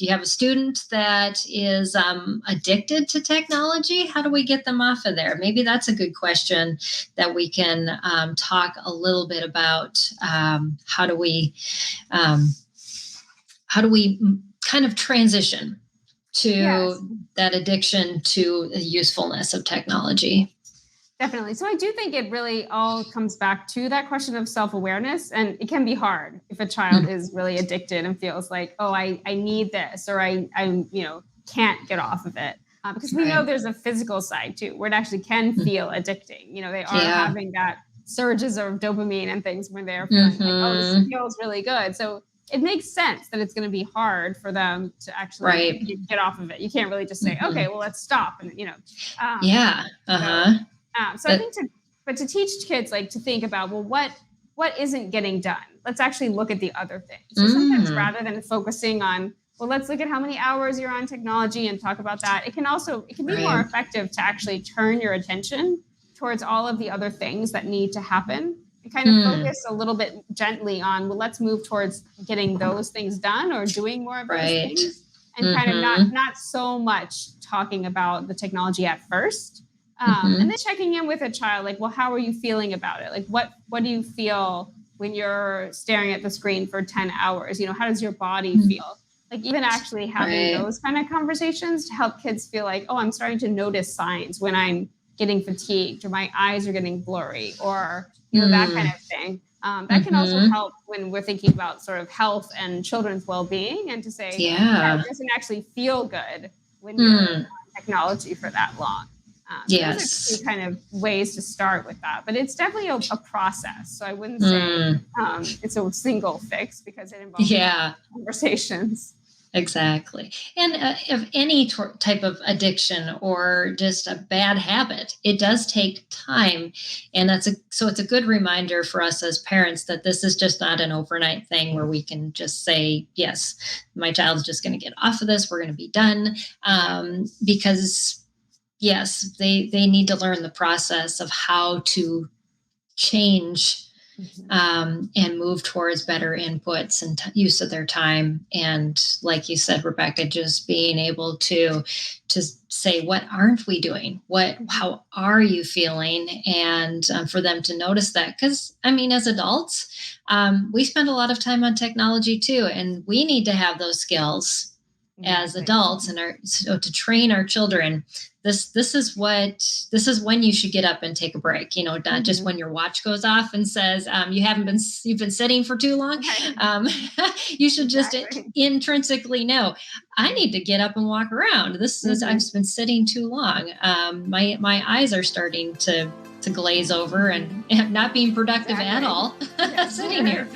you have a student that is addicted to technology? How do we get them off of there? Maybe that's a good question that we can talk a little bit about. How do we kind of transition to that addiction to the usefulness of technology? Definitely. So I do think it really all comes back to that question of self-awareness. And it can be hard if a child is really addicted and feels like, oh, I need this, or I can't get off of it. Because we know there's a physical side too, where it actually can feel addicting. They are having that surges of dopamine and things when they're feeling like, oh, this feels really good. So it makes sense that it's going to be hard for them to actually get off of it. You can't really just say, okay, well, let's stop. And, So I think to teach kids to think about, well, what isn't getting done? Let's actually look at the other things. So sometimes rather than focusing on, well, let's look at how many hours you're on technology and talk about that. It can be more effective to actually turn your attention towards all of the other things that need to happen and kind of focus a little bit gently on, well, let's move towards getting those things done or doing more of those things, and kind of not so much talking about the technology at first. And then checking in with a child, well, how are you feeling about it? What do you feel when you're staring at the screen for 10 hours? How does your body feel? Even actually having those kind of conversations to help kids feel like, oh, I'm starting to notice signs when I'm getting fatigued or my eyes are getting blurry or, that kind of thing. That can also help when we're thinking about sort of health and children's well-being, and to say, it doesn't actually feel good when you're on technology for that long. Those are two kind of ways to start with that, but it's definitely a process. So I wouldn't say it's a single fix, because it involves conversations. Exactly. And if any type of addiction or just a bad habit, it does take time. And so it's a good reminder for us as parents that this is just not an overnight thing where we can just say, yes, my child's just going to get off of this. We're going to be done. Because yes, they need to learn the process of how to change and move towards better inputs and use of their time. And like you said, Rebecca, just being able to say, what aren't we doing? How are you feeling? And for them to notice that, because as adults, we spend a lot of time on technology too, and we need to have those skills as adults, and so to train our children. This is when you should get up and take a break. Not just when your watch goes off and says you've been sitting for too long. You should just intrinsically know, I need to get up and walk around. I've been sitting too long. My eyes are starting to glaze over and not being productive at all. Sitting here.